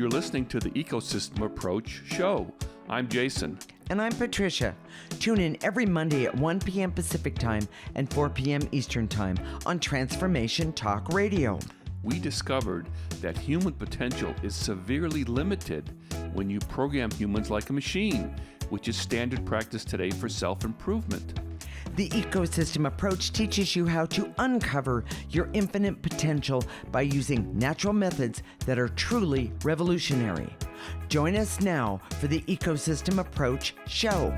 You're listening to the Ecosystem Approach show. I'm Jason. And I'm Patricia. Tune in every Monday at 1 p.m. Pacific Time and 4 p.m. Eastern Time on Transformation Talk Radio. We discovered that human potential is severely limited when you program humans like a machine, which is standard practice today for self-improvement. The Ecosystem Approach teaches you how to uncover your infinite potential by using natural methods that are truly revolutionary. Join us now for the Ecosystem Approach show.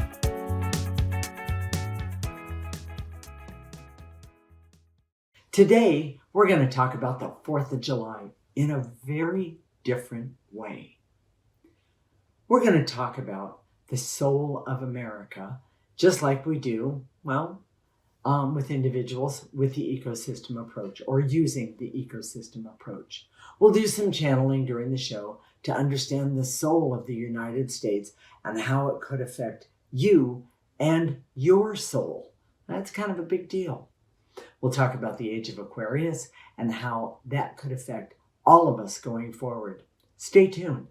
Today, we're going to talk about the 4th of July in a very different way. We're going to talk about the soul of America, just like we do, with individuals with the ecosystem approach or using the ecosystem approach. We'll do some channeling during the show to understand the soul of the United States and how it could affect you and your soul. That's kind of a big deal. We'll talk about the age of Aquarius and how that could affect all of us going forward. Stay tuned.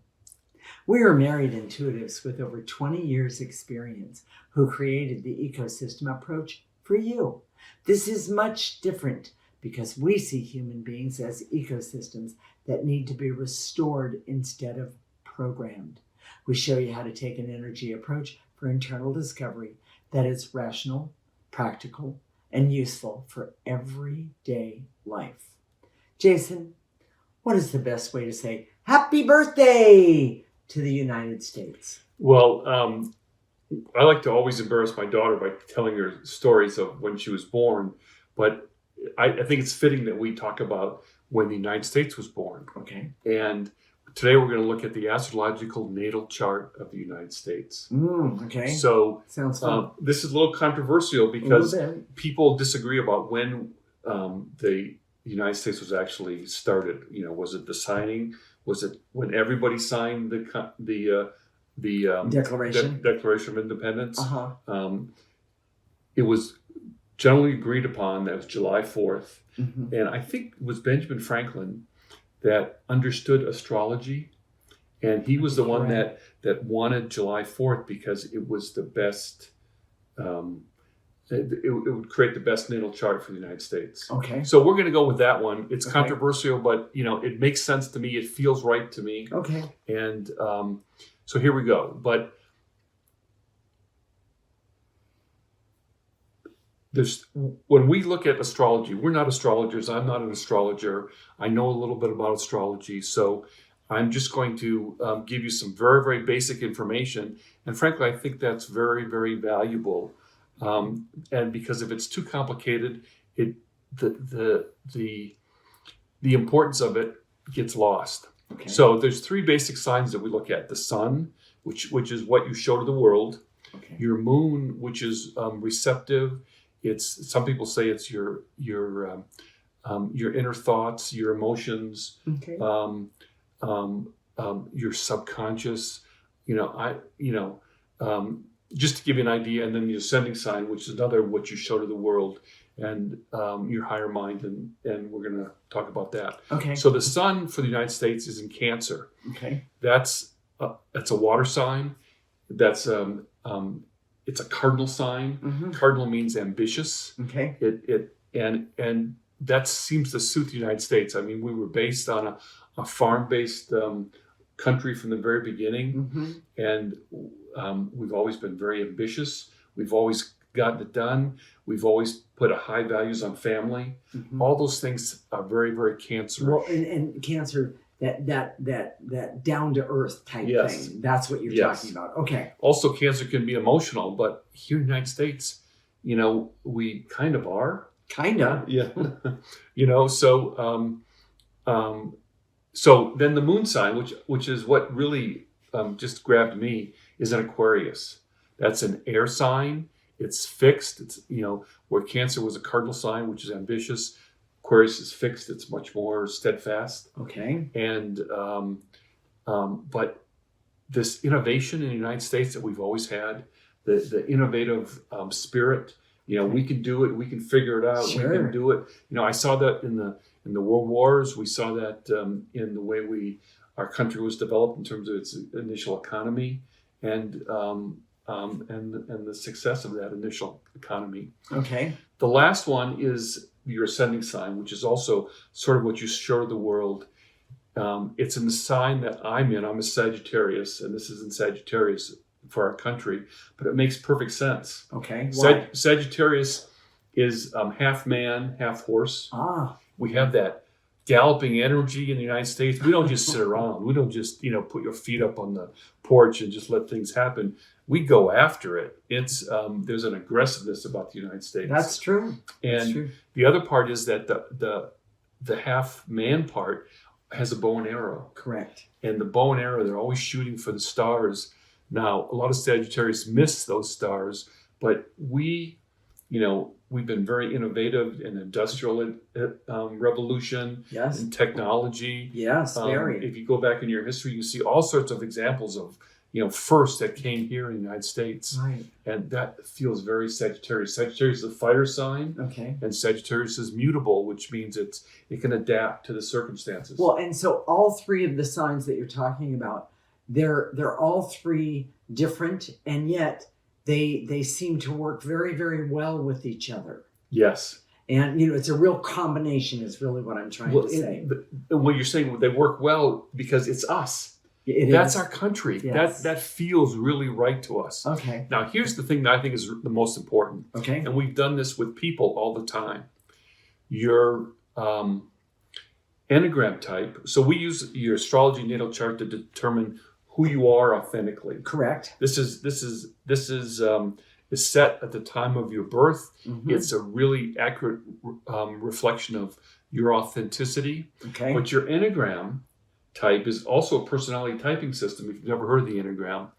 We are married intuitives with over 20 years experience who created the ecosystem approach for you. This is much different because we see human beings as ecosystems that need to be restored instead of programmed. We show you how to take an energy approach for internal discovery that is rational, practical, and useful for everyday life. Jason, what is the best way to say happy birthday to the United States? Well, I like to always embarrass my daughter by telling her stories of when she was born, but I think it's fitting that we talk about when the United States was born. Okay. And today we're going to look at the astrological natal chart of the United States. Okay. So sounds fun. This is a little controversial because people disagree about when the United States was actually started. You know, was it the signing? Was it when everybody signed the Declaration Declaration of Independence? Uh-huh. It was generally agreed upon that it was July 4th. Mm-hmm. And I think it was Benjamin Franklin that understood astrology. And he was the one that wanted July 4th because it was the best, it would create the best natal chart for the United States. Okay. So we're going to go with that one. It's controversial, but it makes sense to me. It feels right to me. Okay. And so here we go. But when we look at astrology, we're not astrologers. I'm not an astrologer. I know a little bit about astrology. So I'm just going to give you some very, very basic information. And frankly, I think that's very, very valuable. And because if it's too complicated, the importance of it gets lost. Okay. So there's three basic signs that we look at: the sun, which is what you show to the world; your moon, which is receptive. It's, some people say it's your inner thoughts, your emotions, your subconscious. Just to give you an idea, and then the ascending sign, which is another what you show to the world, and your higher mind, and we're going to talk about that. Okay. So the sun for the United States is in Cancer. Okay. That's a water sign. That's it's a cardinal sign. Mm-hmm. Cardinal means ambitious. Okay. And that seems to suit the United States. I mean, we were based on a farm-based country from the very beginning, and we've always been very ambitious. We've always gotten it done. We've always put a high values on family. Mm-hmm. All those things are very, very Cancer. Well, and Cancer, that down to earth type thing. That's what you're talking about. Okay. Also, Cancer can be emotional, but here in the United States, we kind of are. Kinda. Yeah. So then the moon sign, which is what really just grabbed me, is an Aquarius. That's an air sign. It's fixed. It's, where Cancer was a cardinal sign, which is ambitious. Aquarius is fixed. It's much more steadfast. Okay. And, but this innovation in the United States that we've always had, the innovative spirit, we can do it. We can figure it out. Sure. We can do it. I saw that in the world wars. We saw that in the way we our country was developed in terms of its initial economy and the success of that initial economy. Okay. The last one is your ascending sign, which is also sort of what you show the world. It's in the sign that I'm in. I'm a Sagittarius, and this is in Sagittarius for our country, but it makes perfect sense. Okay. Why? Sagittarius is half man, half horse. Ah. We have that galloping energy in the United States. We don't just sit around. We don't just, put your feet up on the porch and just let things happen. We go after it. It's there's an aggressiveness about the United States. That's true. That's And true. the other part is that the half man part has a bow and arrow. Correct. And the bow and arrow, they're always shooting for the stars. Now, a lot of Sagittarius miss those stars, but we've been very innovative in industrial revolution, Yes. and technology. Yes. Very. If you go back in your history, you see all sorts of examples of first that came here in the United States, Right. and that feels very Sagittarius. Sagittarius is a fire sign, Okay. and Sagittarius is mutable, which means it can adapt to the circumstances. Well, and so all three of the signs that you're talking about, they're all three different, and yet they seem to work very, very well with each other. Yes. And it's a real combination is really what I'm trying to say. What you're saying, they work well because it's us. That's our country. Yes. That feels really right to us. Okay. Now, here's the thing that I think is the most important. Okay. And we've done this with people all the time. Your Enneagram type. So we use your astrology natal chart to determine who you are authentically. Correct. This is set at the time of your birth. Mhm. It's a really accurate reflection of your authenticity. Okay. But your Enneagram type is also a personality typing system, if you've never heard of the Enneagram.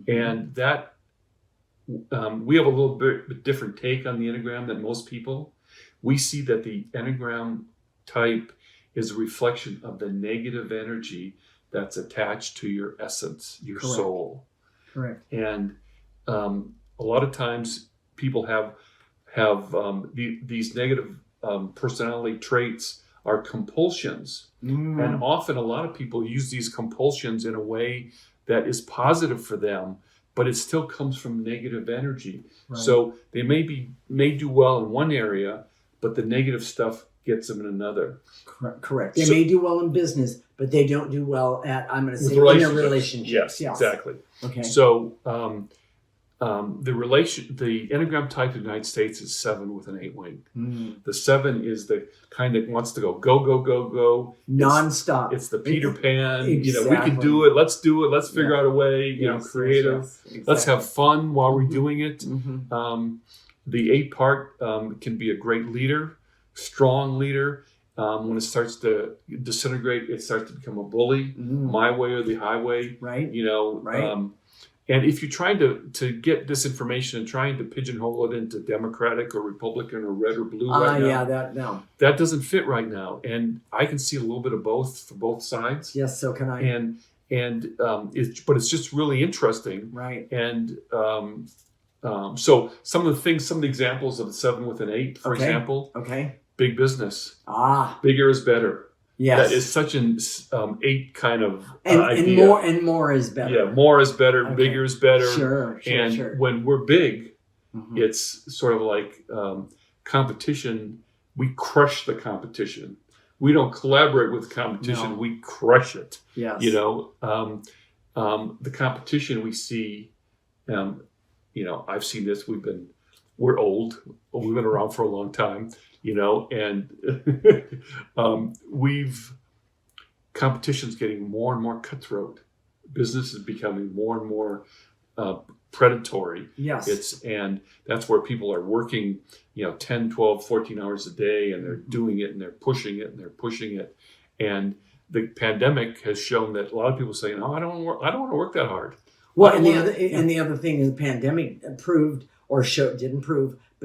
And that we have a little bit different take on the Enneagram than most people. We see that the Enneagram type is a reflection of the negative energy that's attached to your essence, your Correct. soul. Correct. And a lot of times people have these negative personality traits are compulsions. And often a lot of people use these compulsions in a way that is positive for them, but it still comes from negative energy. Right. So they may do well in one area, but the negative stuff gets them in another. Correct. They may do well in business, but they don't do well at, I'm going to say, in a relationship. Yes, exactly. Okay. So the Enneagram type in the United States is 7 with an 8 wing. The 7 is the kind that wants to go. Non-stop. It's the Peter Pan. Exactly. We can do it. Let's do it. Let's figure out a way. Creative. Yes, exactly. Let's have fun while we're doing it. Mm-hmm. The 8 part can be a great leader, strong leader. When it starts to disintegrate, it starts to become a bully. My way or the highway. Right. Right. And if you're trying to get this information and trying to pigeonhole it into Democratic or Republican or red or blue right now, that doesn't fit right now. And I can see a little bit of both for both sides. Yes, so can I. But it's just really interesting. Right. And so some of the examples of the 7 with an 8, for example, big business. Bigger is better. Yes. That is such an 8 kind of idea. And more is better. Yeah, more is better, bigger is better. Sure. When we're big, it's sort of like competition. We crush the competition. We don't collaborate with competition. No. We crush it. Yes. The competition we see, I've seen this. We're old. We've been around for a long time. And competition's getting more and more cutthroat. Business is becoming more and more predatory. Yes. And that's where people are working, 10, 12, 14 hours a day, and they're doing it and they're pushing it. And the pandemic has shown that a lot of people say, no, I don't want to work that hard. Well, and the other thing is the pandemic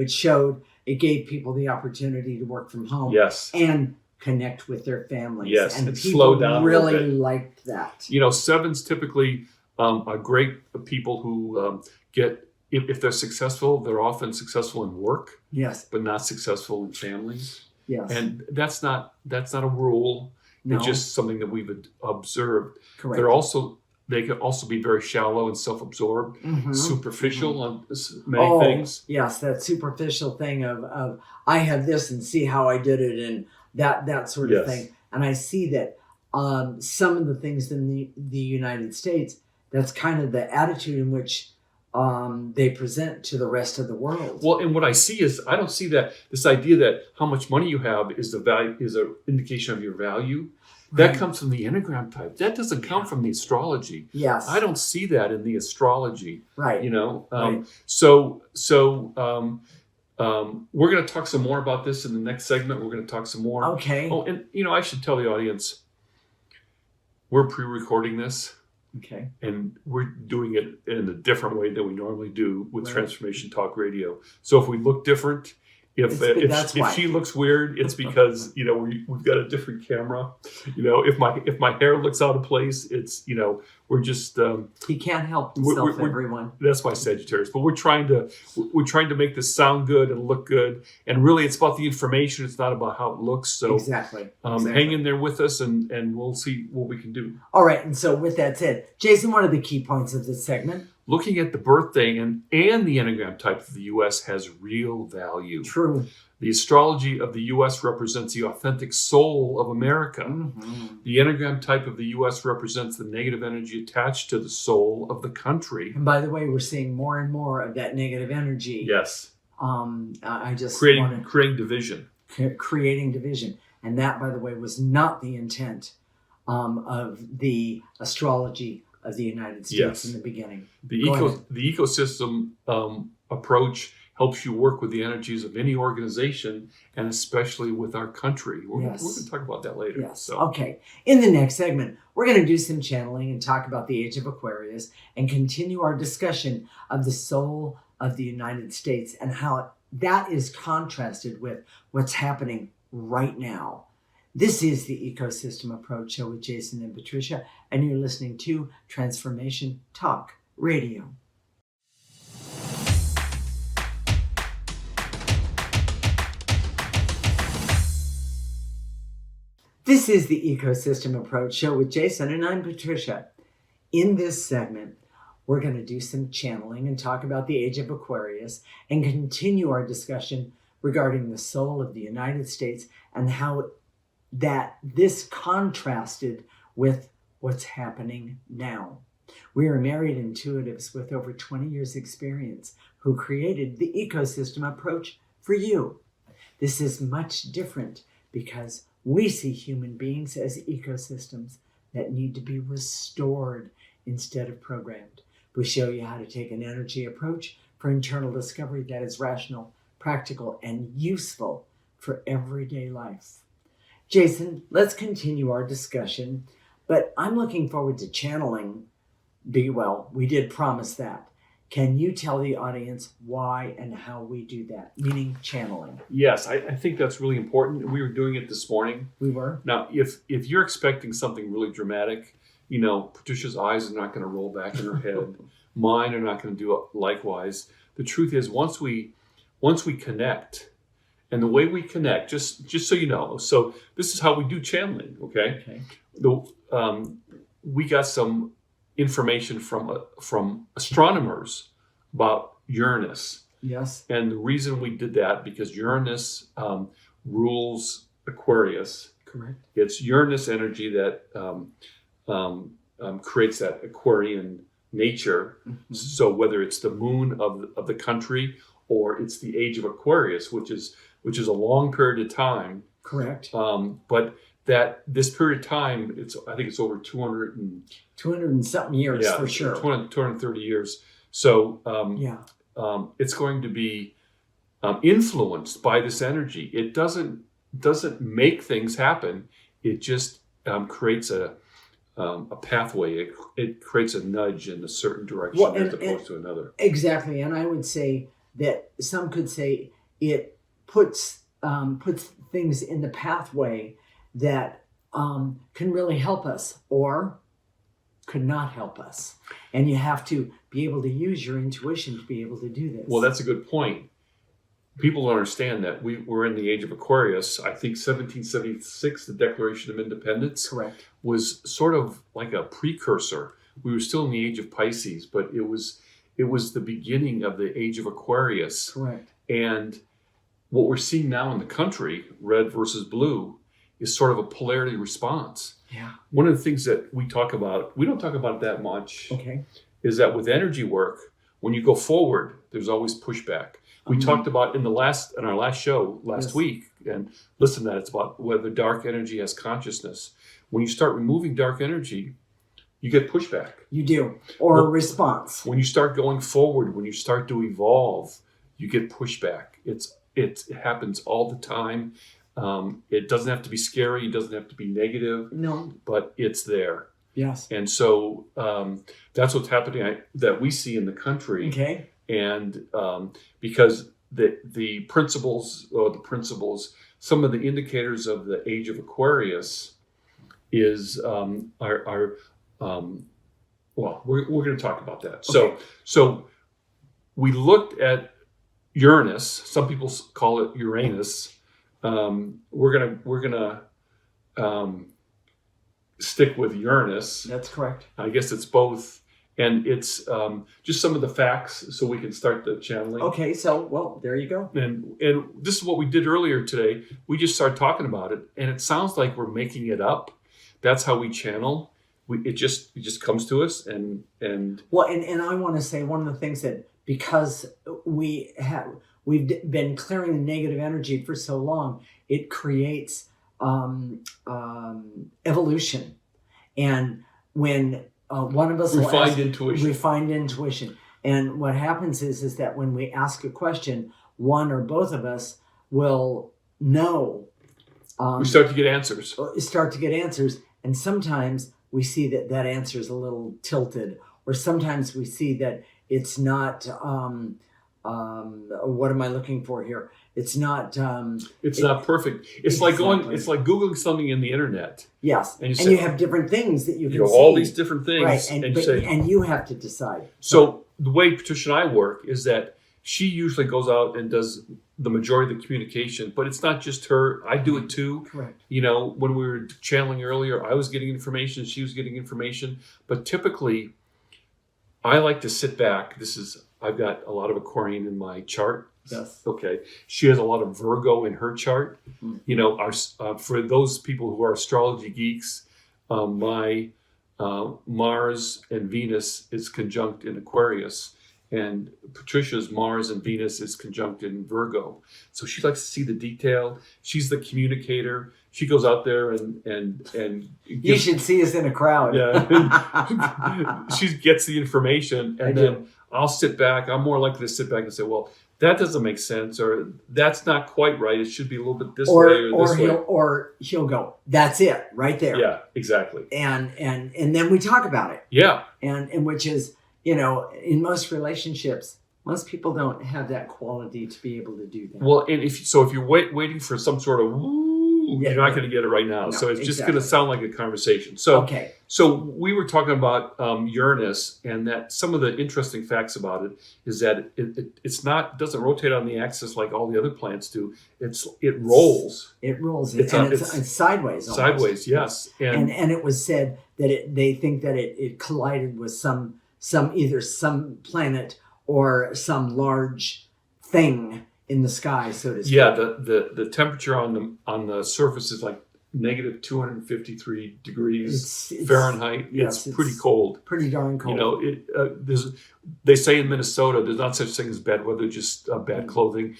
showed it gave people the opportunity to work from home. Yes. And connect with their families. Yes. And people slow down really liked that. 7s typically are great people who get, if they're successful, they're often successful in work. Yes. But not successful in families. Yes. And that's not a rule. No. It's just something that we've observed. Correct. They can also be very shallow and self-absorbed, superficial on many things. Yes, that superficial thing of I have this and see how I did it, and that sort of thing. And I see that some of the things in the United States, that's kind of the attitude in which they present to the rest of the world. Well, and what I see is, I don't see that this idea that how much money you have is an indication of your value. Right. That comes from the Enneagram type. That doesn't come from the astrology. Yes. I don't see that in the astrology. Right. Right. So we're going to talk some more about this in the next segment. We're going to talk some more. Okay. Oh, and I should tell the audience, we're pre-recording this. Okay. And we're doing it in a different way than we normally do with Right. Transformation Talk Radio. So if we look different, if she looks weird, it's because we've got a different camera. If my hair looks out of place, it's we're just He can't help himself, everyone. That's my Sagittarius. But we're trying to make this sound good and look good. And really, it's about the information. It's not about how it looks. So Exactly. hang in there with us, and we'll see what we can do. All right. And so with that said, Jason, what are the key points of this segment? Looking at the birthday and the Enneagram type of the U.S. has real value. True. The astrology of the U.S. represents the authentic soul of America. Mm-hmm. The Enneagram type of the U.S. represents the negative energy attached to the soul of the country. And by the way, we're seeing more and more of that negative energy. Yes. I just creating division. Creating division. And that, by the way, was not the intent of the astrology of the United States in the beginning. The ecosystem approach helps you work with the energies of any organization, and especially with our country. We're going to talk about that later. Yes. So. Okay. In the next segment, we're going to do some channeling and talk about the age of Aquarius and continue our discussion of the soul of the United States and how that is contrasted with what's happening right now. This is the Ecosystem Approach Show with Jason and Patricia, and you're listening to Transformation Talk Radio. This is the Ecosystem Approach Show with Jason, and I'm Patricia. In this segment, we're going to do some channeling and talk about the age of Aquarius and continue our discussion regarding the soul of the United States and how that this contrasted with what's happening now. We are married intuitives with over 20 years experience who created the Ecosystem Approach for you. This is much different because we see human beings as ecosystems that need to be restored instead of programmed. We show you how to take an energy approach for internal discovery that is rational, practical, and useful for everyday life. Jason, let's continue our discussion, but I'm looking forward to channeling. We did promise that. Can you tell the audience why and how we do that, meaning channeling? Yes, I think that's really important. We were doing it this morning. We were? Now, if you're expecting something really dramatic, Patricia's eyes are not going to roll back in her head. Mine are not going to do it likewise. The truth is, once we connect, and the way we connect, just so you know, so this is how we do channeling, okay? We got some information from astronomers about Uranus. Yes. And the reason we did that, because Uranus rules Aquarius. Correct. It's Uranus energy that creates that Aquarian nature. Mm-hmm. So whether it's the moon of the country or it's the age of Aquarius, which is a long period of time. Correct. But that this period of time, I think it's over 200 and something years, for sure. 230 years. So it's going to be influenced by this energy. It doesn't make things happen. It just creates a pathway. It creates a nudge in a certain direction as opposed to another. Exactly, and I would say that some could say it puts things in the pathway that can really help us or could not help us. And you have to be able to use your intuition to be able to do this. Well, that's a good point. people don't understand that we're in the age of Aquarius. I think 1776, the Declaration of Independence, Correct. was sort of like a precursor. We were still in the age of Pisces, but it was the beginning of the age of Aquarius. Correct. And what we're seeing now in the country, red versus blue, is sort of a polarity response. Yeah. One of the things that we don't talk about it that much, Okay. is that with energy work, when you go forward, there's always pushback. We talked about in our last show last Yes. week, and listen to that, it's about whether dark energy has consciousness. When you start removing dark energy, you get pushback. You do. Or a response. When you start going forward, when you start to evolve, you get pushback. It happens all the time. It doesn't have to be scary. It doesn't have to be negative. No. But it's there. Yes. And so that's what's happening that we see in the country. Okay. And because the principles, some of the indicators of the age of Aquarius is well, we're going to talk about that. Okay. So we looked at Uranus. Some people call it Uranus. We're gonna stick with Uranus. That's correct. I guess it's both, and it's just some of the facts, so we can start the channeling. Okay, so, well, there you go. And this is what we did earlier today. We just started talking about it, and it sounds like we're making it up. That's how we channel. It just comes to us, and Well, and I want to say one of the things that, because we've been clearing the negative energy for so long, it creates evolution. And when one of us refined intuition, and what happens is that when we ask a question, one or both of us will know. We start to get answers. And sometimes we see that answer is a little tilted, or sometimes we see that it's not. What am I looking for here? It's not. It's not perfect. It's exactly. It's like Googling something in the internet. Yes, and you have different things that you can see. All these different things, right? And you have to decide. So the way Patricia and I work is that she usually goes out and does the majority of the communication, but it's not just her. I do it too. Correct. When we were channeling earlier, I was getting information, she was getting information, but typically I like to sit back. I've got a lot of Aquarian in my chart. Yes. Okay. She has a lot of Virgo in her chart. Mm-hmm. For those people who are astrology geeks, my Mars and Venus is conjunct in Aquarius. And Patricia's Mars and Venus is conjunct in Virgo. So she likes to see the detail. She's the communicator. She goes out there and you should see us in a crowd. Yeah. She gets the information, and then I'll sit back. I'm more likely to sit back and say, well, that doesn't make sense, or that's not quite right. It should be a little bit this way or this way. Or he'll go, that's it, right there. Yeah, exactly. And then we talk about it. Yeah. And which is, in most relationships, most people don't have that quality to be able to do that. Well, and if you're waiting for some sort of you're not going to get it right now. No, so it's just going to sound like a conversation. So we were talking about Uranus, and that some of the interesting facts about it is that it's doesn't rotate on the axis like all the other planets do. It rolls. It rolls. It's sideways. Almost. Sideways, yes. And it was said that they think that it collided with either some planet or some large thing in the sky, so to speak. Yeah, the temperature on the surface is like negative 253 degrees Fahrenheit. Yes, it's pretty cold. Pretty darn cold. They say in Minnesota there's not such thing as bad weather, just bad clothing.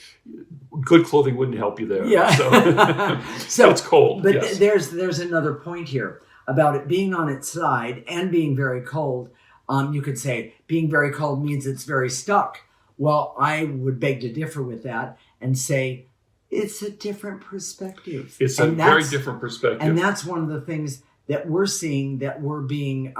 Good clothing wouldn't help you there. Yeah. So it's cold. But yes. There's another point here about it being on its side and being very cold. You could say being very cold means it's very stuck. Well, I would beg to differ with that and say it's a different perspective. It's a very different perspective. And that's one of the things that we're seeing, that we're being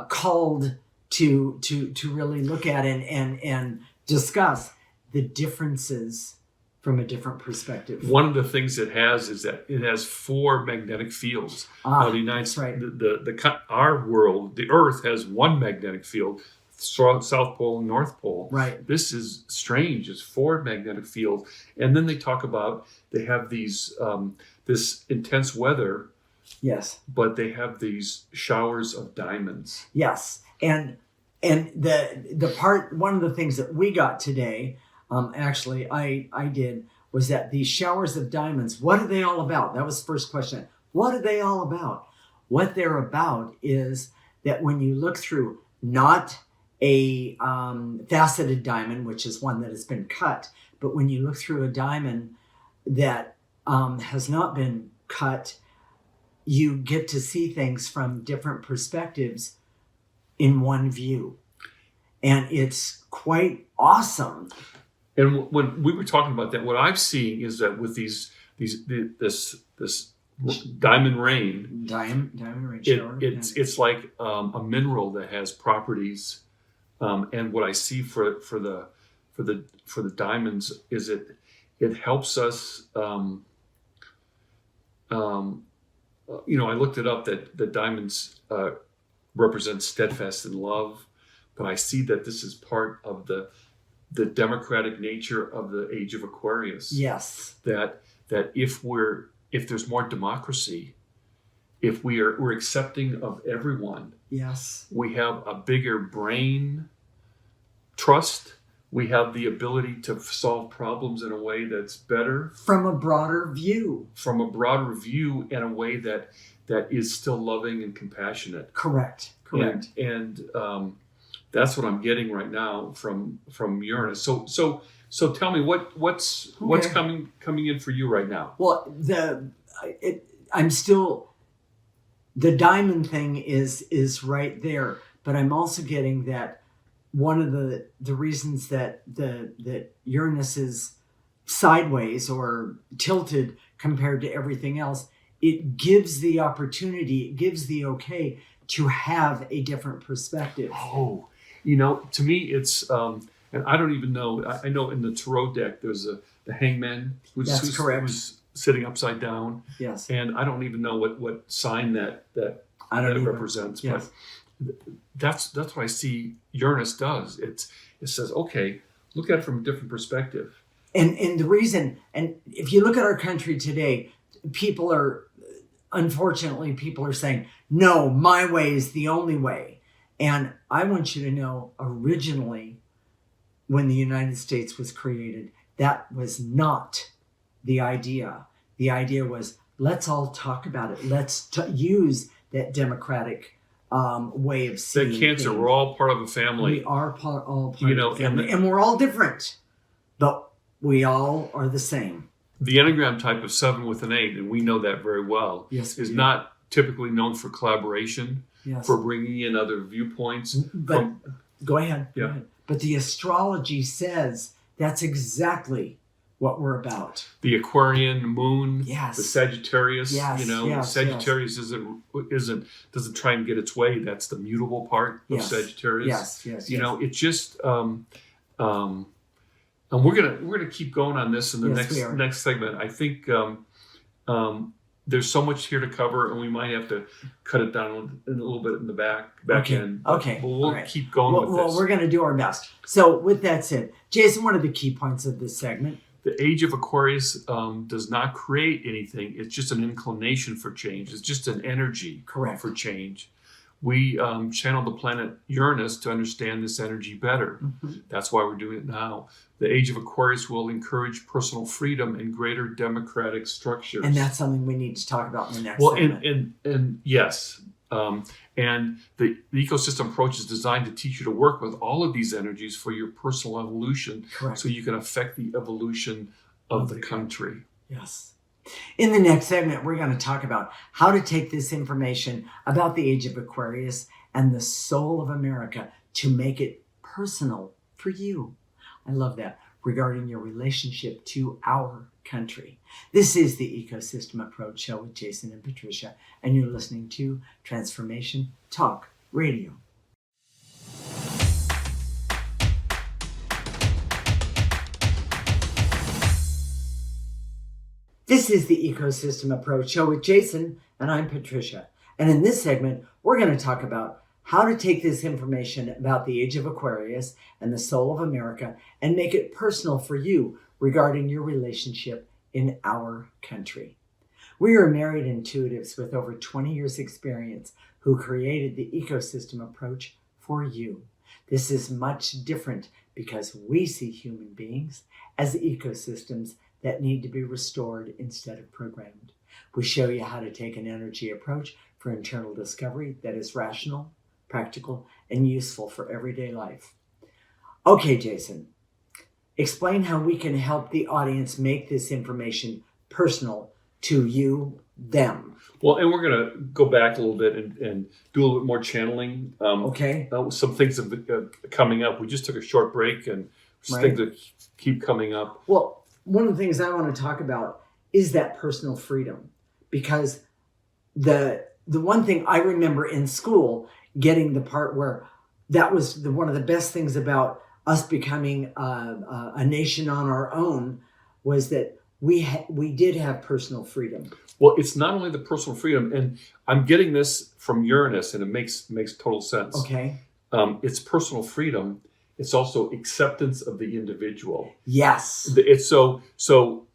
called to really look at and discuss the differences from a different perspective. One of the things it has is that it has 4 magnetic fields. That's right. Our world, the Earth, has one magnetic field. South Pole and North Pole. Right. This is strange. It's 4 magnetic fields. And then they talk about they have these this intense weather, Yes. but they have these showers of diamonds. Yes. And the part, one of the things that we got today, actually I did, was that these showers of diamonds, what are they all about? That was the first question. What are they all about? What they're about is that when you look through not a faceted diamond, which is one that has been cut, but when you look through a diamond that has not been cut, you get to see things from different perspectives in one view. And it's quite awesome. And when we were talking about that, what I'm seeing is that with this diamond rain, Diamond rain shower. it's like a mineral that has properties. And what I see for the diamonds is it helps us. I looked it up that the diamonds represent steadfast in love, but I see that this is part of the democratic nature of the age of Aquarius. Yes. That if there's more democracy, if we're accepting of everyone, Yes. we have a bigger brain trust. We have the ability to solve problems in a way that's better. From a broader view. From a broader view, in a way that is still loving and compassionate. Correct. And that's what I'm getting right now from Uranus. So tell me what's coming in for you right now? Well, I'm still, the diamond thing is right there, but I'm also getting that one of the reasons that Uranus is sideways or tilted compared to everything else, it gives the opportunity, it gives the okay to have a different perspective. Oh, to me it's and I don't even know. I know in the tarot deck there's the hangman That's correct. who's sitting upside down. Yes. And I don't even know what sign that I don't either. represents. Yes. But that's what I see Uranus does. It says, okay, look at it from a different perspective. And the reason, and if you look at our country today, unfortunately, people are saying, no, my way is the only way. And I want you to know, originally, when the United States was created, that was not the idea. The idea was, let's all talk about it. Let's use that democratic way of seeing That cancer, things. we're all part of a family. We are all part of the family. and And we're all different, but we all are the same. the Enneagram type of 7 with an 8, and we know that very well, Yes, we is do. not typically known for collaboration, Yes. for bringing in other viewpoints. But go ahead. Yeah. Go ahead. But the astrology says that's exactly what we're about. The Aquarian moon, Yes. the Sagittarius, Yes, Sagittarius doesn't try and get its way. That's the mutable part of Yes. Sagittarius. Yes. It's just and we're gonna keep going on this in the Yes, we are. next segment. I think there's so much here to cover, and we might have to cut it down a little bit in the back Okay. end. But Okay. we'll All right. keep going with Well, this. we're going to do our best. So with that said, Jason, what are the key points of this segment? The age of Aquarius does not create anything. It's just an inclination for change. It's just an energy Correct. for change. We channel the planet Uranus to understand this energy better. Mm-hmm. That's why we're doing it now. The age of Aquarius will encourage personal freedom and greater democratic structures. And that's something we need to talk about in the next well, segment. and yes. And the ecosystem approach is designed to teach you to work with all of these energies for your personal evolution. Correct. So you can affect the evolution of the country. Yes. In the next segment, we're going to talk about how to take this information about the age of Aquarius and the soul of America to make it personal for you. I love that. Regarding your relationship to our country. This is the Ecosystem Approach Show with Jason and Patricia, and you're listening to Transformation Talk Radio. This is the Ecosystem Approach Show with Jason, and I'm Patricia. And in this segment, we're going to talk about how to take this information about the age of Aquarius and the soul of America and make it personal for you regarding your relationship in our country. We are married intuitives with over 20 years experience who created the ecosystem approach for you. This is much different because we see human beings as ecosystems that need to be restored instead of programmed. We show you how to take an energy approach for internal discovery that is rational, practical, and useful for everyday life. Okay, Jason, explain how we can help the audience make this information personal to you, them. Well, and we're going to go back a little bit and do a little bit more channeling. Okay. Some things have been, coming up. We just took a short break, and things that keep coming up. Well, one of the things I want to talk about is that personal freedom, because the one thing I remember in school getting the part where that was one of the best things about us becoming a nation on our own was that we did have personal freedom. Well, it's not only the personal freedom, and I'm getting this from Uranus, and it makes total sense. Okay. It's personal freedom. It's also acceptance of the individual. Yes. It's so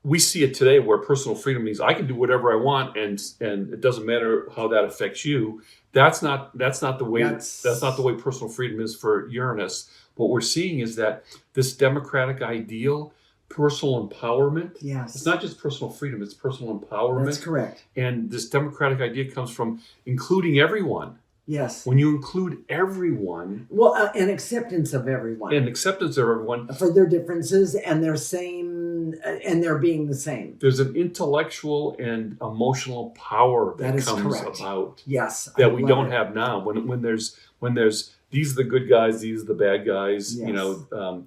we see it today where personal freedom means I can do whatever I want, and it doesn't matter how that affects you. That's not the way that's not the way personal freedom is for Uranus. What we're seeing is that this democratic ideal, personal empowerment. Yes. It's not just personal freedom, it's personal empowerment. That's correct. And this democratic idea comes from including everyone. Yes. When you include everyone. Well, and acceptance of everyone. And acceptance of everyone. For their differences and their same, and their being the same. There's an intellectual and emotional power that comes correct. about. Yes. That we don't have now. When there's these are the good guys, these are the bad guys, Yes. you know,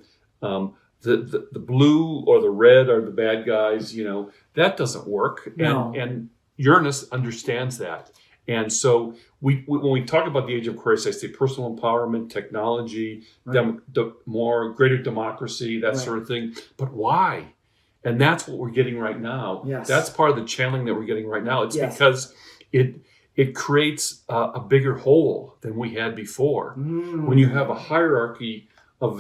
the blue or the red are the bad guys, you know, that doesn't work. No. And Uranus understands that. And so when we talk about the age of Aquarius, I say personal empowerment, technology, Right. greater democracy, that sort of thing. But why? And that's what we're getting right now. Yes. That's part of the channeling that we're getting right now. It's Yes. because it creates a bigger whole than we had before. Mm. When you have a hierarchy of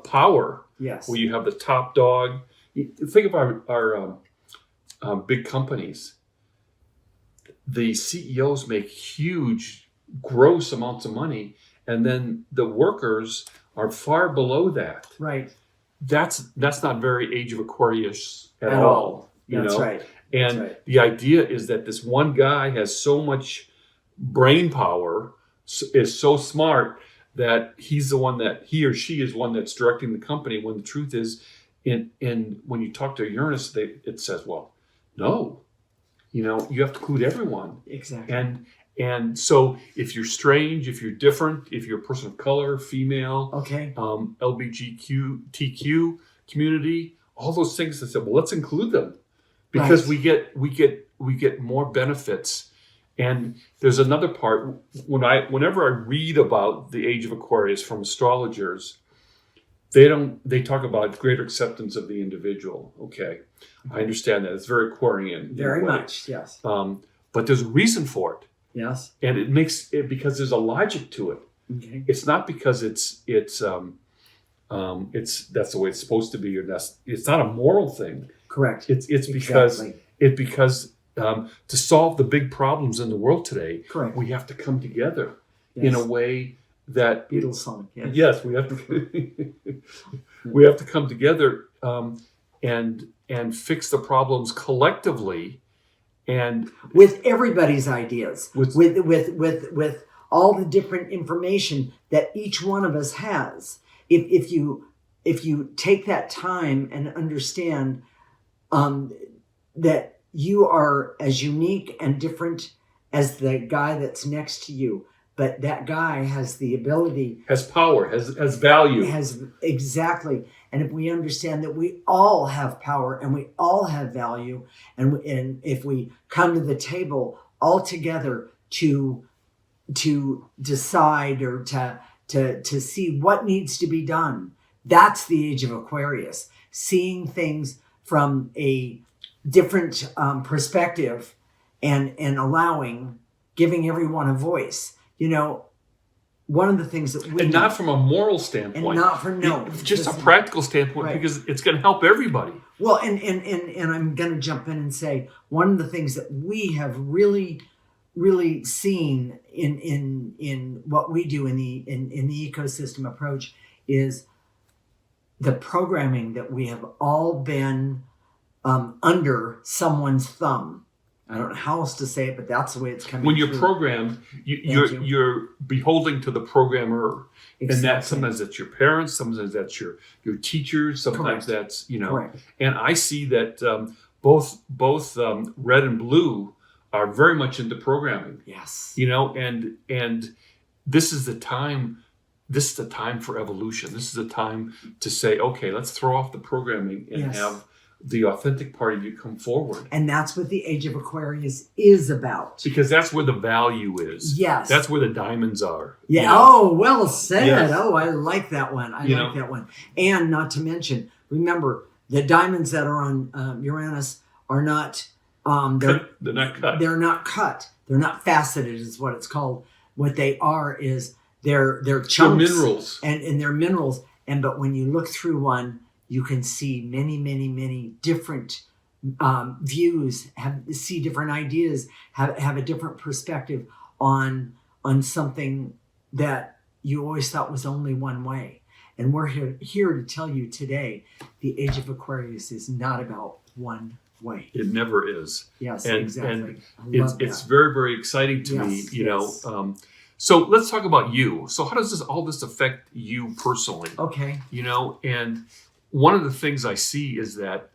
power, Yes. where you have the top dog. Think of our big companies. The CEOs make huge, gross amounts of money, and then the workers are far below that. Right. That's not very Age of Aquarius at At all. You That's know? right. And That's right. the idea is that this one guy has so much brain power, is so smart that he or she is one that's directing the company. When the truth is, when you talk to Uranus, it says, well, no, you know, you have to include everyone. Exactly. And so if you're strange, if you're different, if you're a person of color, female, Okay. LGBTQ community, all those things, I said, well, let's include them because we get more benefits. And there's another part whenever I read about the age of Aquarius from astrologers, they talk about greater acceptance of the individual. Okay, I understand that. It's very Aquarian. Very much, yes. But there's a reason for it. Yes. And it makes it because there's a logic to it. Okay. It's not because it's that's the way it's supposed to be, or it's not a moral thing. Correct. It's because to solve the big problems in the world today, Correct. we have to come together Yes. in a way that Beatles song. Yes. yes, we have to come together and fix the problems collectively, and With everybody's ideas, With- with all the different information that each one of us has. If you take that time and understand that you are as unique and different as the guy that's next to you, but that guy has the ability, has power, has value. exactly. And if we understand that we all have power and we all have value, and if we come to the table all together to decide or to see what needs to be done, that's the age of Aquarius. Seeing things from a different perspective and giving everyone a voice. You know, one of the things that we and do, not from a moral standpoint, and not for no, just a listen, practical standpoint, right. because it's going to help everybody. Well, and I'm going to jump in and say one of the things that we have really seen in what we do in the ecosystem approach is the programming that we have all been under someone's thumb. I don't know how else to say it, but that's the way it's coming. When you're through. programmed, you're beholding to the programmer, Exactly. and that sometimes that's your parents, sometimes that's your teachers, sometimes Correct. that's Correct. And I see that both red and blue are very much into programming. Yes. And this is the time. This is the time for evolution. This is the time to say, okay, let's throw off the programming and Yes. have the authentic part of you come forward. And that's what the Age of Aquarius is about. Because that's where the value is. Yes. That's where the diamonds are. Yeah. Oh, well said. Yes. Oh, I like that one. I like that one. And not to mention, remember, the diamonds that are on Uranus are not They're not cut. They're not cut. They're not faceted, is what it's called. What they are is they're chunks. They're minerals. And they're minerals. But when you look through one, you can see many different views, see different ideas, have a different perspective on something that you always thought was only one way. And we're here to tell you today, the Age of Aquarius is not about one way. It never is. Yes, And exactly. it's very, very exciting to me, Yes. So let's talk about you. So how does all this affect you personally? Okay. And one of the things I see is that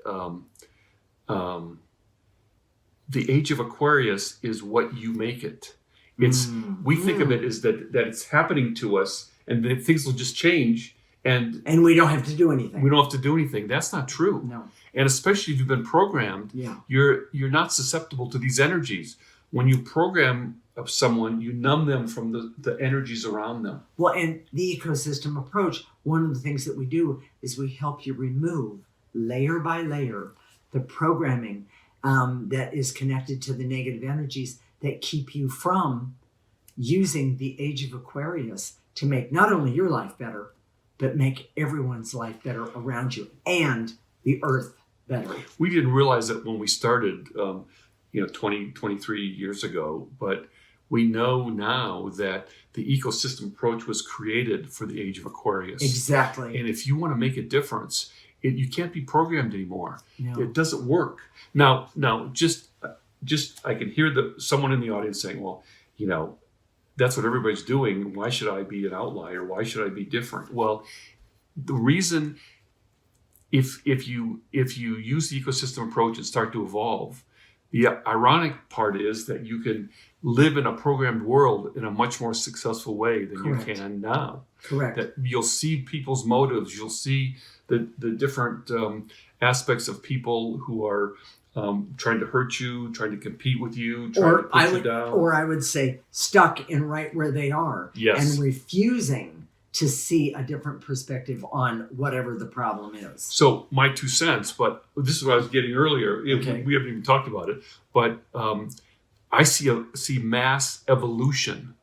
the Age of Aquarius is what you make it. We think of it as that it's happening to us, and then things will just change, and we don't have to do anything. we don't have to do anything. That's not true. No. And especially if you've been programmed, you're not susceptible to these energies. When you program someone, you numb them from the energies around them. Well, and the ecosystem approach, one of the things that we do is we help you remove layer by layer the programming that is connected to the negative energies that keep you from using the Age of Aquarius to make not only your life better, but make everyone's life better around you and the earth better. We didn't realize that when we started, 23 years ago, but we know now that the ecosystem approach was created for the Age of Aquarius. Exactly. And if you want to make a difference, you can't be programmed anymore. No. It doesn't work. Now, just I can hear someone in the audience saying, well, that's what everybody's doing. Why should I be an outlier? Why should I be different? Well, the reason, if you use the ecosystem approach and start to evolve, the ironic part is that you can live in a programmed world in a much more successful way than Correct. you can now. Correct. That you'll see people's motives. You'll see the different aspects of people who are trying to hurt you, trying to compete with you, trying to put you down. Or I would say stuck in right where they are. Yes. And refusing to see a different perspective on whatever the problem is. So my 2 cents, but this is what I was getting earlier. Okay. We haven't even talked about it, but I see mass evolution.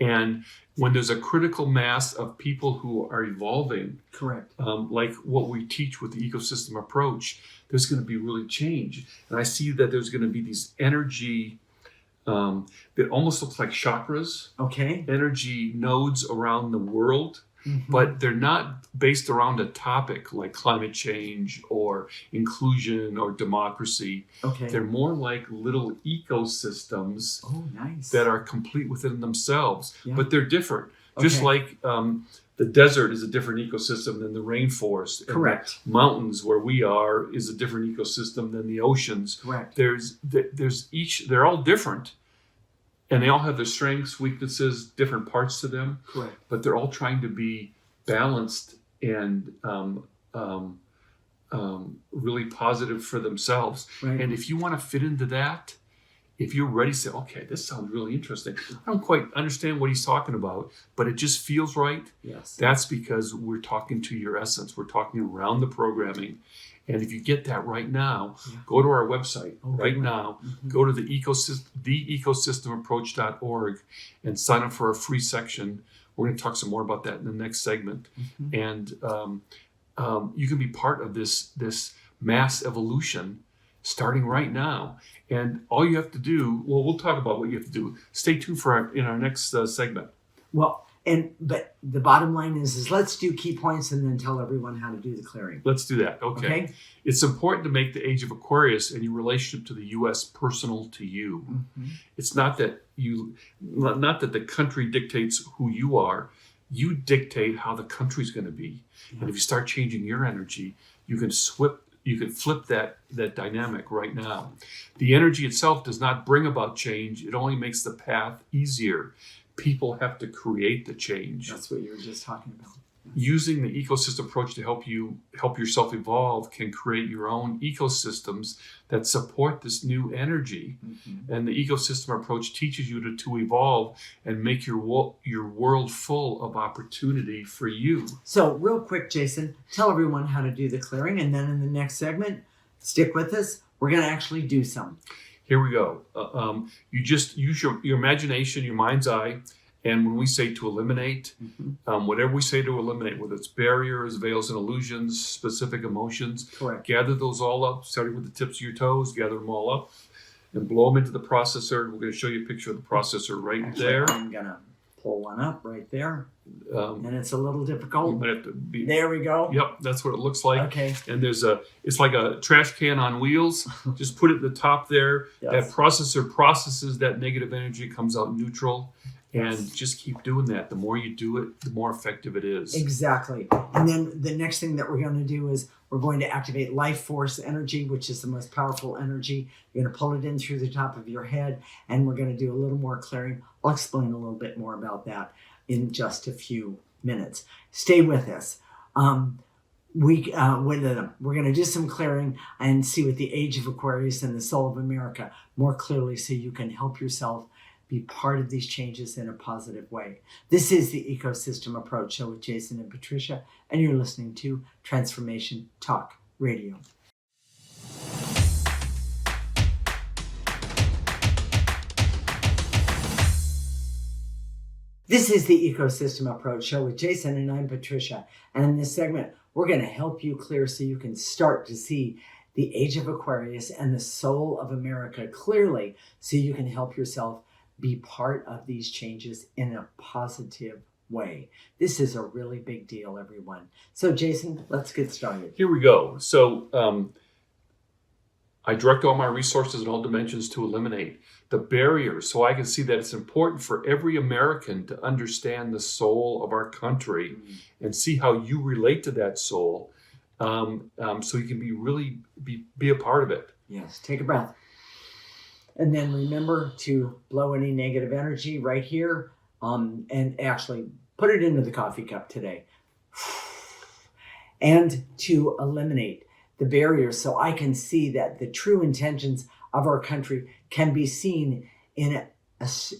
And when there's a critical mass of people who are evolving, Correct. like what we teach with the ecosystem approach, there's going to be really change. And I see that there's going to be these energy that almost looks like chakras, Okay. energy nodes around the world, Mhm. but they're not based around a topic like climate change or inclusion or democracy. Okay. They're more like little ecosystems Oh, nice. that are complete within themselves, Yeah. but they're different. Just Okay. like the desert is a different ecosystem than the rainforest. and Correct. the mountains where we are is a different ecosystem than the oceans. Correct. They're all different, and they all have their strengths, weaknesses, different parts to them, Correct. but they're all trying to be balanced and really positive for themselves. Right. And if you want to fit into that, if you're ready to say, okay, this sounds really interesting. I don't quite understand what he's talking about, but it just feels right. Yes. That's because we're talking to your essence. We're talking around the programming. And if you get that right now, go to our website now. Mm-hmm. Go to theecosystemapproach.org and sign up for a free section. We're going to talk some more about that in the next segment. Mm-hmm. And you can be part of this mass evolution starting right now. And all you have to do, well, we'll talk about what you have to do. Stay tuned for in our next segment. Well, but the bottom line is let's do key points and then tell everyone how to do the clearing. Let's do that. Okay. It's important to make the age of Aquarius and your relationship to the U.S. personal to you. Mm-hmm. It's not that the country dictates who you are. You dictate how the country's going to be. Yeah. And if you start changing your energy, you can flip that dynamic right now. The energy itself does not bring about change. It only makes the path easier. People have to create the change. That's what you were just talking about. Using the ecosystem approach to help yourself evolve can create your own ecosystems that support this new energy. Mm-hmm. And the ecosystem approach teaches you to evolve and make your world full of opportunity for you. So real quick, Jason, tell everyone how to do the clearing. And then in the next segment, stick with us. We're going to actually do some. Here we go. You just use your imagination, your mind's eye. And when we say to eliminate, whatever we say to eliminate, whether it's barriers, veils and illusions, specific emotions, correct. Gather those all up, starting with the tips of your toes, gather them all up and blow them into the processor. We're going to show you a picture of the processor there. I'm going to pull one up right there. And it's a little difficult. You might have to there we go. Yep, that's what it looks like. Okay. And it's like a trash can on wheels. Just put it at the top there. Yes. That processor processes that negative energy, comes out neutral. And just keep doing that. The more you do it, the more effective it is. Exactly. And then the next thing that we're going to do is we're going to activate life force energy, which is the most powerful energy. You're going to pull it in through the top of your head, and we're going to do a little more clearing. I'll explain a little bit more about that in just a few minutes. Stay with us. We're going to do some clearing and see what the age of Aquarius and the soul of America more clearly so you can help yourself be part of these changes in a positive way. This is the Ecosystem Approach Show with Jason and Patricia, and you're listening to Transformation Talk Radio. This is the Ecosystem Approach Show with Jason, and I'm Patricia. And in this segment, we're going to help you clear so you can start to see the age of Aquarius and the soul of America clearly so you can help yourself be part of these changes in a positive way. This is a really big deal, everyone. So, Jason, let's get started. Here we go. So, I direct all my resources in all dimensions to eliminate the barriers so I can see that it's important for every American to understand the soul of our country and see how you relate to that soul so you can be a part of it. Yes, take a breath. And then remember to blow any negative energy right here and actually put it into the coffee cup today. And to eliminate the barriers so I can see that the true intentions of our country can be seen in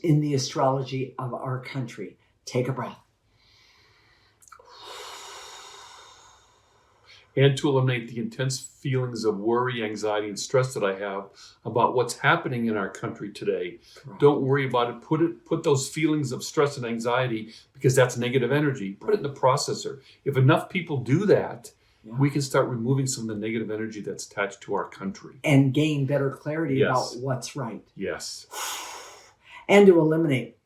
the astrology of our country. Take a breath. And to eliminate the intense feelings of worry, anxiety, and stress that I have about what's happening in our country today. Correct. Don't worry about it. Put those feelings of stress and anxiety, because that's negative energy. Put it in the processor. If enough people do that, we can start removing some of the negative energy that's attached to our country. And gain better clarity about what's right. Yes. And to eliminate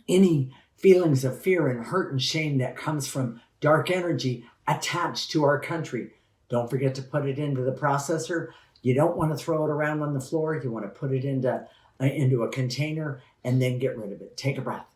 any feelings of fear and hurt and shame that comes from dark energy attached to our country. Don't forget to put it into the processor. You don't want to throw it around on the floor. You want to put it into a container and then get rid of it. Take a breath.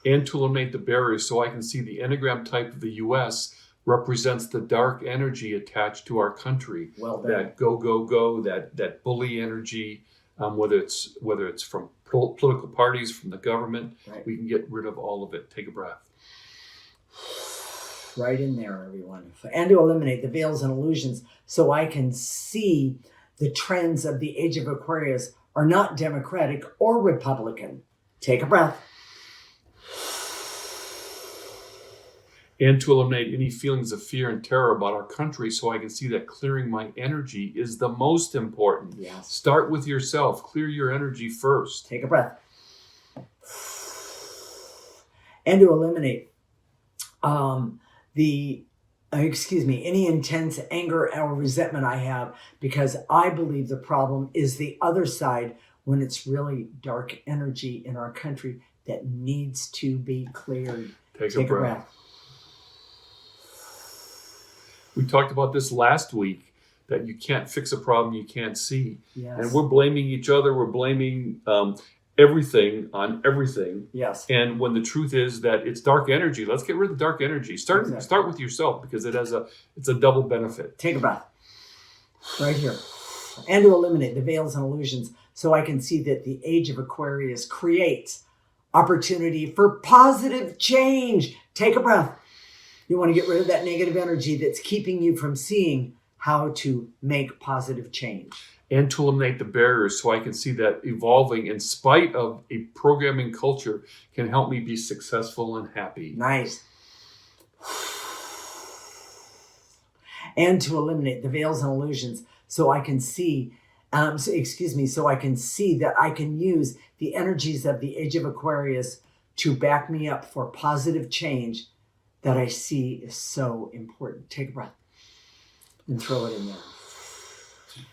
And to eliminate the barriers so I can see the Enneagram type of the U.S. represents the dark energy attached to our country. Well done. That go, that bully energy, whether it's from political parties, from the government, we can get rid of all of it. Take a breath. Right in there, everyone. And to eliminate the veils and illusions so I can see The trends of the age of Aquarius are not Democratic or Republican. Take a breath. And to eliminate any feelings of fear and terror about our country so I can see that clearing my energy is the most important. Yes. Start with yourself. Clear your energy first. Take a breath. And to eliminate any intense anger or resentment I have, because I believe the problem is the other side when it's really dark energy in our country that needs to be cleared. Take a breath. We talked about this last week, that you can't fix a problem you can't see. Yes. And we're blaming each other. We're blaming everything on everything. Yes. And when the truth is that it's dark energy, let's get rid of dark energy. Start with yourself, because it's a double benefit. Take a breath. Right here. And to eliminate the veils and illusions so I can see that the age of Aquarius creates opportunity for positive change. Take a breath. You want to get rid of that negative energy that's keeping you from seeing how to make positive change. And to eliminate the barriers so I can see that evolving in spite of a programming culture can help me be successful and happy. Nice. And to eliminate the veils and illusions so I can see, so I can see that I can use the energies of the age of Aquarius to back me up for positive change that I see is so important. Take a breath and throw it in there.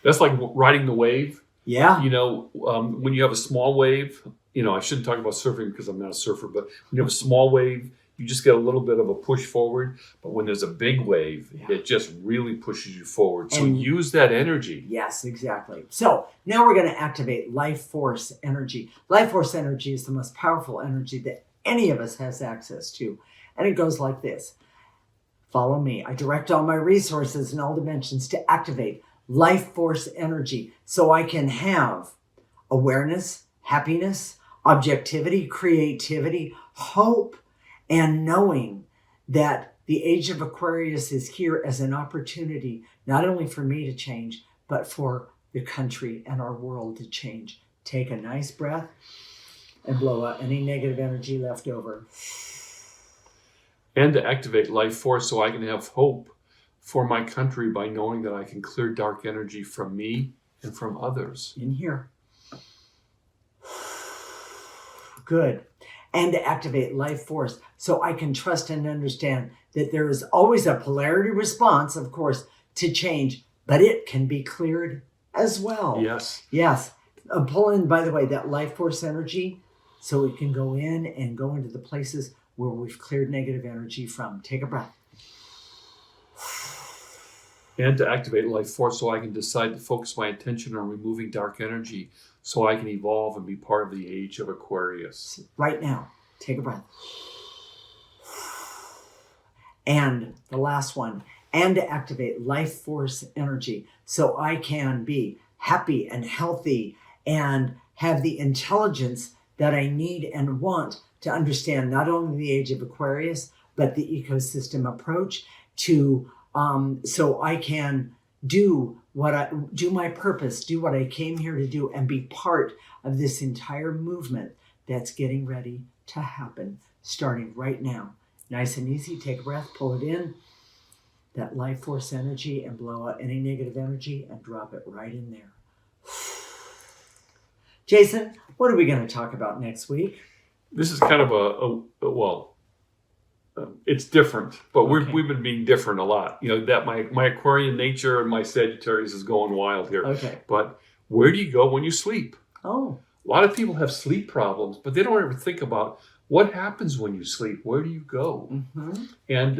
That's like riding the wave. Yeah. When you have a small wave, I shouldn't talk about surfing because I'm not a surfer, but when you have a small wave, you just get a little bit of a push forward. But when there's a big wave, it just really pushes you forward. So use that energy. Yes, exactly. So now we're going to activate life force energy. Life force energy is the most powerful energy that any of us has access to. And it goes like this. Follow me. I direct all my resources in all dimensions to activate life force energy so I can have awareness, happiness, objectivity, creativity, hope, and knowing that the age of Aquarius is here as an opportunity, not only for me to change, but for the country and our world to change. Take a nice breath and blow out any negative energy left over. And to activate life force so I can have hope for my country by knowing that I can clear dark energy from me and from others. In here. Good. And to activate life force so I can trust and understand that there is always a polarity response, of course, to change, but it can be cleared as well. Yes. Yes. Pull in, by the way, that life force energy so it can go in and go into the places where we've cleared negative energy from. Take a breath. And to activate life force so I can decide to focus my attention on removing dark energy so I can evolve and be part of the age of Aquarius. Right now, take a breath. And the last one, and to activate life force energy so I can be happy and healthy and have the intelligence that I need and want to understand not only the age of Aquarius, but the ecosystem approach to so I can do my purpose, do what I came here to do, and be part of this entire movement that's getting ready to happen, starting right now. Nice and easy. Take a breath, pull it in, that life force energy, and blow out any negative energy and drop it right in there. Jason, what are we going to talk about next week? This is kind of it's different, but we've been being different a lot. That my Aquarian nature and my Sagittarius is going wild here. Okay. But where do you go when you sleep? Oh. A lot of people have sleep problems, but they don't ever think about what happens when you sleep. Where do you go? Mm-hmm. And,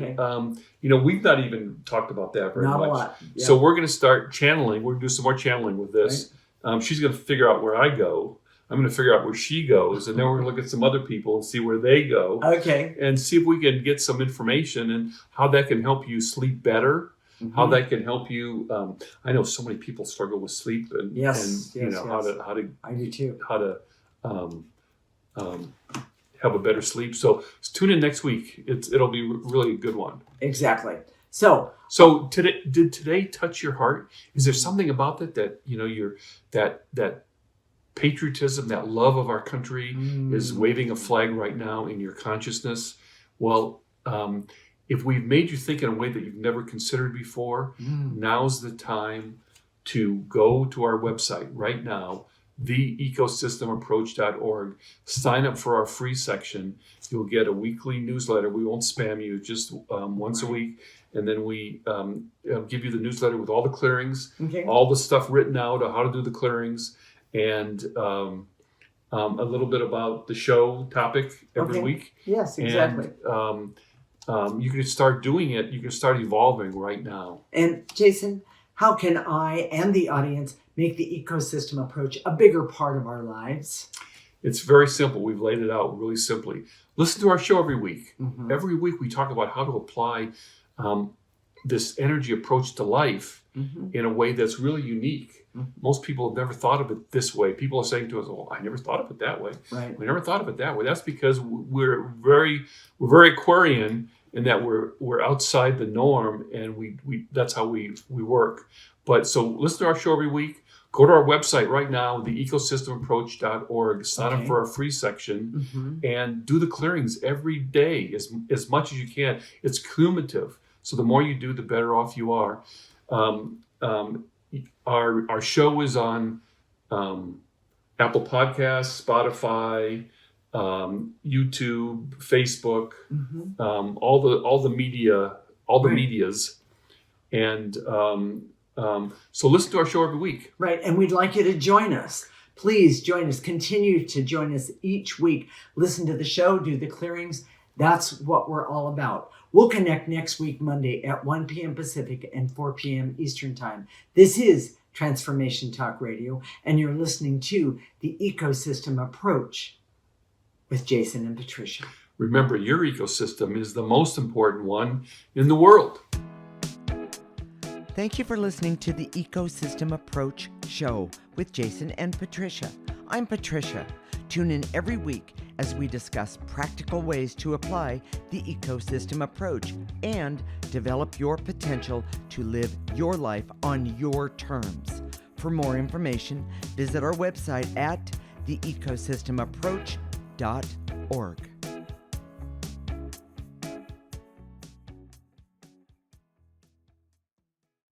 we've not even talked about that very much. Not a lot. Yeah. So we're going to start channeling. We're going to do some more channeling with this. Right. She's going to figure out where I go. I'm going to figure out where she goes, and then we're going to look at some other people and see where they go. Okay. And see if we can get some information and how that can help you sleep better, how that can help you. I know so many people struggle with sleep, and how to. I do too. How to have a better sleep. So tune in next week. It'll be really a good one. Exactly. So did today touch your heart? Is there something about that you're that patriotism, that love of our country is waving a flag right now in your consciousness? Well, if we've made you think in a way that you've never considered before, now's the time to go to our website right now, theecosystemapproach.org. Sign up for our free section. You'll get a weekly newsletter. We won't spam you, just once a week. And then we give you the newsletter with all the clearings, all the stuff written out of how to do the clearings, and a little bit about the show topic every week. Yes, exactly. And you can start doing it. You can start evolving right now. And Jason, how can I and the audience make the ecosystem approach a bigger part of our lives? It's very simple. We've laid it out really simply. Listen to our show every week. Every week we talk about how to apply this energy approach to life in a way that's really unique. Most people have never thought of it this way. People are saying to us, "Oh, I never thought of it that way." Right. We never thought of it that way. That's because we're very Aquarian in that we're outside the norm, and we that's how we work. But so listen to our show every week. Go to our website right now, theecosystemapproach.org. Sign up for our free section and do the clearings every day as much as you can. It's cumulative. So the more you do, the better off you are. Our show is on Apple Podcasts, Spotify, YouTube, Facebook, all the medias, and so listen to our show every week. Right, and we'd like you to join us. Please join us. Continue to join us each week. Listen to the show, do the clearings. That's what we're all about. We'll connect next week, Monday at 1 p.m. Pacific and 4 p.m. Eastern Time. This is Transformation Talk Radio, and you're listening to the Ecosystem Approach with Jason and Patricia. Remember, your ecosystem is the most important one in the world. Thank you for listening to the Ecosystem Approach Show with Jason and Patricia. I'm Patricia. Tune in every week as we discuss practical ways to apply the ecosystem approach and develop your potential to live your life on your terms. For more information, visit our website at theecosystemapproach.org.